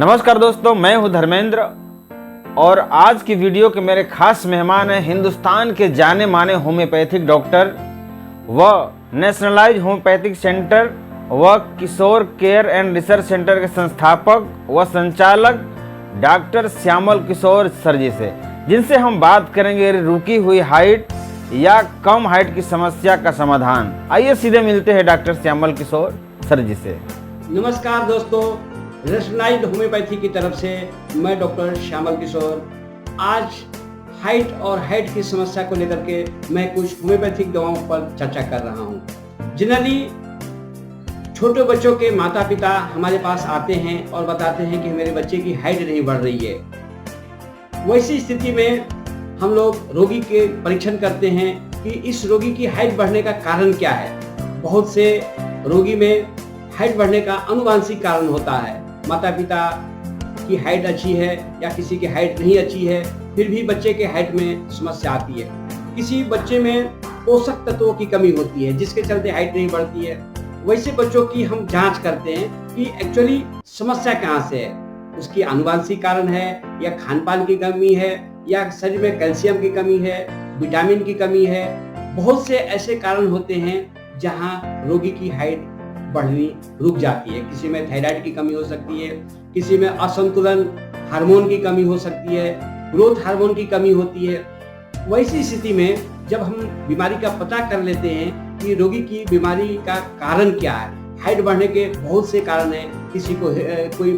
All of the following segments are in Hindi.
नमस्कार दोस्तों, मैं हूं धर्मेंद्र और आज की वीडियो के मेरे खास मेहमान हैं हिंदुस्तान के जाने माने होम्योपैथिक डॉक्टर व नेशनलाइज होम्योपैथिक सेंटर व किशोर केयर एंड रिसर्च सेंटर के संस्थापक व संचालक डॉक्टर श्यामल किशोर सर जी से, जिनसे हम बात करेंगे रुकी हुई हाइट या कम हाइट की समस्या का समाधान। आइए सीधे मिलते हैं डॉक्टर श्यामल किशोर सर जी से। नमस्कार दोस्तों, नेशनलाइज्ड होम्योपैथी की तरफ से मैं डॉक्टर श्यामल किशोर आज हाइट की समस्या को लेकर के मैं कुछ होम्योपैथिक दवाओं पर चर्चा कर रहा हूं। जनरली छोटे बच्चों के माता पिता हमारे पास आते हैं और बताते हैं कि मेरे बच्चे की हाइट नहीं बढ़ रही है। वैसी स्थिति में हम लोग रोगी के परीक्षण करते हैं कि इस रोगी की हाइट बढ़ने का कारण क्या है। बहुत से रोगी में हाइट बढ़ने का आनुवंशिक कारण होता है। माता पिता की हाइट अच्छी है या किसी की हाइट नहीं अच्छी है, फिर भी बच्चे के हाइट में समस्या आती है। किसी बच्चे में पोषक तत्वों की कमी होती है जिसके चलते हाइट नहीं बढ़ती है। वैसे बच्चों की हम जांच करते हैं कि एक्चुअली समस्या कहाँ से है। उसकी आनुवंशिक कारण है या खान पान की कमी है या शरीर में कैल्शियम की कमी है, विटामिन की कमी है। बहुत से ऐसे कारण होते हैं जहाँ रोगी की हाइट बढ़नी रुक जाती है। किसी में थायराइड की कमी हो सकती है, किसी में असंतुलन हार्मोन की कमी हो सकती है, ग्रोथ हार्मोन की कमी होती है। वैसी स्थिति में जब हम बीमारी का पता कर लेते हैं कि रोगी की बीमारी का कारण क्या है। हाइट बढ़ने के बहुत से कारण हैं। किसी को कोई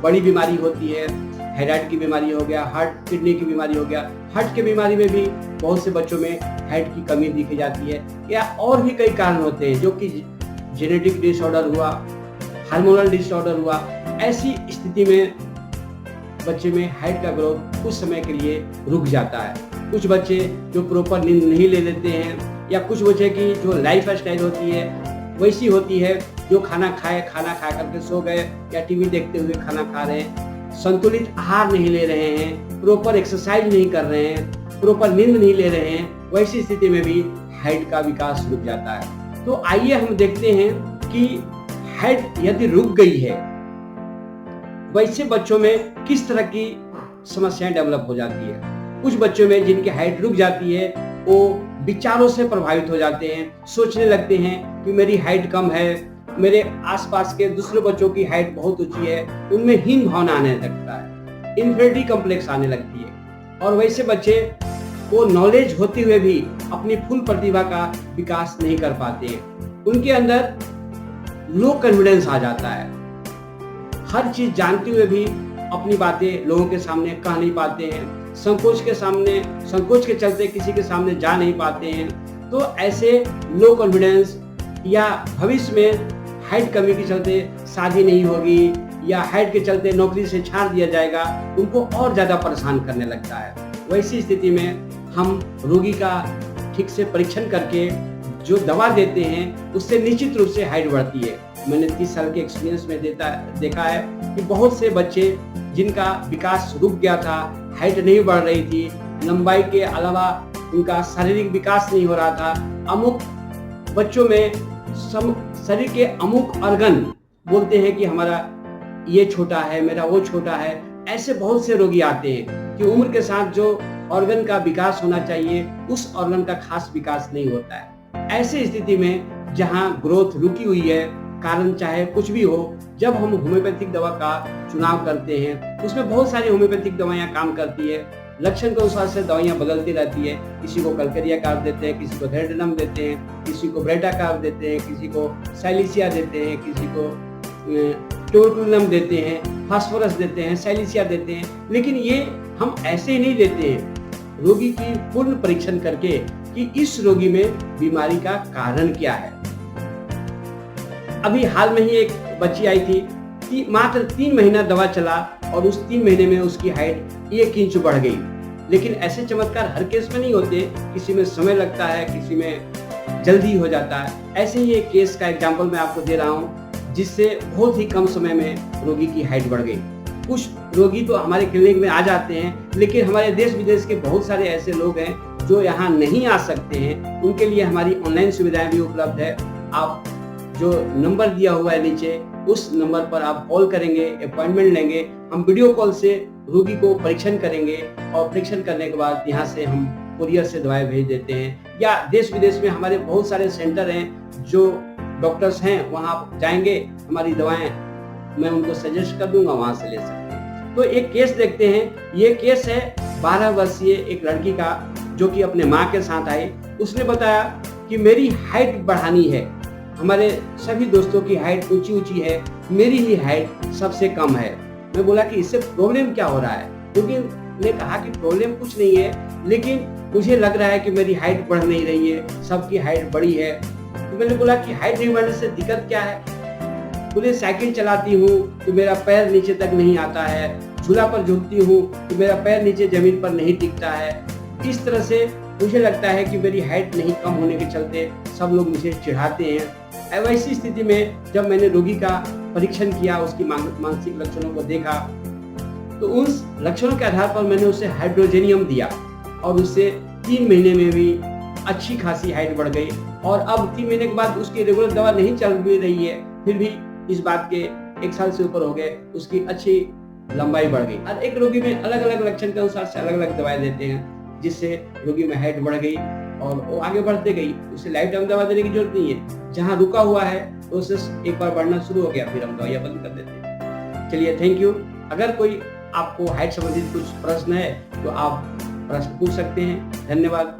बड़ी बीमारी होती है, थायराइड की बीमारी हो गया, हार्ट किडनी की बीमारी हो गया। हार्ट की बीमारी में भी बहुत से बच्चों में हाइट की कमी दिखी जाती है या और भी कई कारण होते हैं जो कि जेनेटिक डिसऑर्डर हुआ, हार्मोनल डिसऑर्डर हुआ। ऐसी स्थिति में बच्चे में हाइट का ग्रोथ कुछ समय के लिए रुक जाता है। कुछ बच्चे जो प्रॉपर नींद नहीं ले लेते हैं या कुछ बच्चे की जो लाइफ स्टाइल होती है वैसी होती है जो खाना खा करके सो गए या टीवी देखते हुए खाना खा रहे हैं, संतुलित आहार नहीं ले रहे हैं, प्रॉपर एक्सरसाइज नहीं कर रहे हैं, प्रॉपर नींद नहीं ले रहे हैं। वैसी स्थिति में भी हाइट का विकास रुक जाता है। तो आइए हम देखते हैं कि हाइट यदि रुक गई है वैसे बच्चों में किस तरह की समस्याएं डेवलप हो जाती है। कुछ बच्चों में जिनकी हाइट रुक जाती है वो विचारों से प्रभावित हो जाते हैं, सोचने लगते हैं कि मेरी हाइट कम है, मेरे आसपास के दूसरे बच्चों की हाइट बहुत ऊंची है, उनमें हीन भावना आने लगता है, इन्फीरियरिटी कॉम्प्लेक्स आने लगती है। और वैसे बच्चे वो नॉलेज होते हुए भी अपनी फुल प्रतिभा का विकास नहीं कर पाते हैं। उनके अंदर लो कॉन्फिडेंस आ जाता है। हर चीज जानते हुए भी अपनी बातें लोगों के सामने कह नहीं पाते हैं। संकोच के चलते किसी के सामने जा नहीं पाते हैं। तो ऐसे लो कॉन्फिडेंस या भविष्य में हाइट कमी के चलते शादी नहीं होगी या हाइट के चलते नौकरी से छाड़ दिया जाएगा, उनको और ज्यादा परेशान करने लगता है। वैसी स्थिति में हम रोगी का ठीक से परीक्षण करके जो दवा देते हैं उससे निश्चित रूप से हाइट बढ़ती है। मैंने 30 साल के एक्सपीरियंस में देखा है कि बहुत से बच्चे जिनका विकास रुक गया था, हाइट नहीं बढ़ रही थी, लंबाई के अलावा उनका शारीरिक विकास नहीं हो रहा था। अमुक बच्चों में शरीर के अमुक ऑर्गन बोलते हैं कि हमारा ये छोटा है, मेरा वो छोटा है। ऐसे बहुत से रोगी आते हैं कि उम्र के साथ जो ऑर्गन का विकास होना चाहिए उस ऑर्गन का खास विकास नहीं होता है। ऐसी स्थिति में जहां ग्रोथ रुकी हुई है, कारण चाहे कुछ भी हो, जब हम होम्योपैथिक दवा का चुनाव करते हैं उसमें बहुत सारी होम्योपैथिक दवाइयां काम करती है। लक्षण के अनुसार से दवाइयां बदलती रहती है। किसी को कलकरिया कार्ब देते हैं, किसी को थेरेडिनम देते हैं, किसी को ब्रेटा कार्ब देते हैं, किसी को साइलिसिया देते हैं, किसी को टोरटुलिनम देते हैं, फास्फोरस देते हैं, साइलिसिया देते हैं। लेकिन ये हम ऐसे ही नहीं देते हैं। रोगी की पूर्ण परीक्षण करके कि इस रोगी में बीमारी का कारण क्या है। अभी हाल में ही एक बच्ची आई थी कि मात्र 3 महीना दवा चला और उस 3 महीने में उसकी हाइट 1 इंच बढ़ गई। लेकिन ऐसे चमत्कार हर केस में नहीं होते, किसी में समय लगता है, किसी में जल्दी हो जाता है। ऐसे ही एक केस का एग्जाम्पल मैं आपको दे रहा हूँ जिससे बहुत ही कम समय में रोगी की हाइट बढ़ गई। कुछ रोगी तो हमारे क्लिनिक में आ जाते हैं, लेकिन हमारे देश विदेश के बहुत सारे ऐसे लोग हैं जो यहाँ नहीं आ सकते हैं। उनके लिए हमारी ऑनलाइन सुविधाएं भी उपलब्ध है। आप जो नंबर दिया हुआ है नीचे उस नंबर पर आप कॉल करेंगे, अपॉइंटमेंट लेंगे, हम वीडियो कॉल से रोगी को परीक्षण करेंगे और परीक्षण करने के बाद यहाँ से हम कुरियर से दवाएं भेज देते हैं। या देश विदेश में हमारे बहुत सारे सेंटर हैं जो डॉक्टर्स हैं, वहाँ आप जाएंगे, हमारी दवाएं मैं उनको सजेस्ट कर दूंगा, वहाँ से ले सकते हैं। तो एक केस देखते हैं। ये केस है 12 वर्षीय एक लड़की का जो कि अपने माँ के साथ आई। उसने बताया कि मेरी हाइट बढ़ानी है, हमारे सभी दोस्तों की हाइट ऊंची ऊंची है, मेरी ही हाइट सबसे कम है। मैं बोला कि इससे प्रॉब्लम क्या हो रहा है, क्योंकि ने कहा कि प्रॉब्लम कुछ नहीं है, लेकिन मुझे लग रहा है कि मेरी हाइट बढ़ नहीं रही है, सबकी हाइट बड़ी है। तो मैंने बोला कि हाइट नहीं बढ़ने से दिक्कत क्या है? बोले साइकिल चलाती हूँ तो मेरा पैर नीचे तक नहीं आता है, झूला पर झूलती हूँ तो मेरा पैर नीचे जमीन पर नहीं टिकता है। इस तरह से मुझे लगता है कि मेरी हाइट नहीं कम होने के चलते सब लोग मुझे चिढ़ाते हैं। ऐसी स्थिति में जब मैंने रोगी का परीक्षण किया, उसकी मानसिक लक्षणों को देखा, तो उस लक्षणों के आधार पर मैंने उसे हाइड्रोजेनियम दिया और उससे 3 महीने में भी अच्छी खासी हाइट बढ़ गई। और अब 3 महीने के बाद उसकी रेगुलर दवा नहीं चल भी रही है, फिर भी इस बात के 1 साल से ऊपर हो गए, उसकी अच्छी लंबाई बढ़ गई। हर एक रोगी में अलग अलग लक्षण के अनुसार से अलग अलग दवाएं देते हैं, जिससे रोगी में हाइट बढ़ गई और वो आगे बढ़ते गई। उसे लाइफ टाइम दवा देने की जरूरत नहीं है, जहाँ रुका हुआ है प्रोसेस एक बार बढ़ना शुरू हो गया फिर हम दवाइयाँ बंद कर देते हैं। चलिए, थैंक यू। अगर कोई आपको हाइट संबंधित कुछ प्रश्न है तो आप प्रश्न पूछ सकते हैं। धन्यवाद।